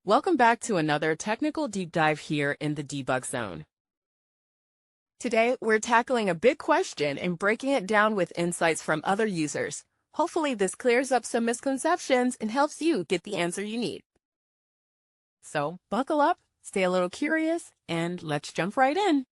Welcome back to another technical deep dive here in the debug zone. Today, we're tackling a big question and breaking it down with insights from other users. Hopefully, this clears up some misconceptions and helps you get the answer you need. So, buckle up, stay a little curious, and let's jump right in.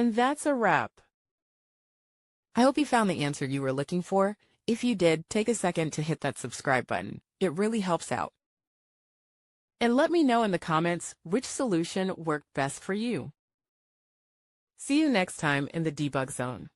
And that's a wrap. I hope you found the answer you were looking for. If you did, take a second to hit that subscribe button. It really helps out. And let me know in the comments which solution worked best for you. See you next time in the debug zone.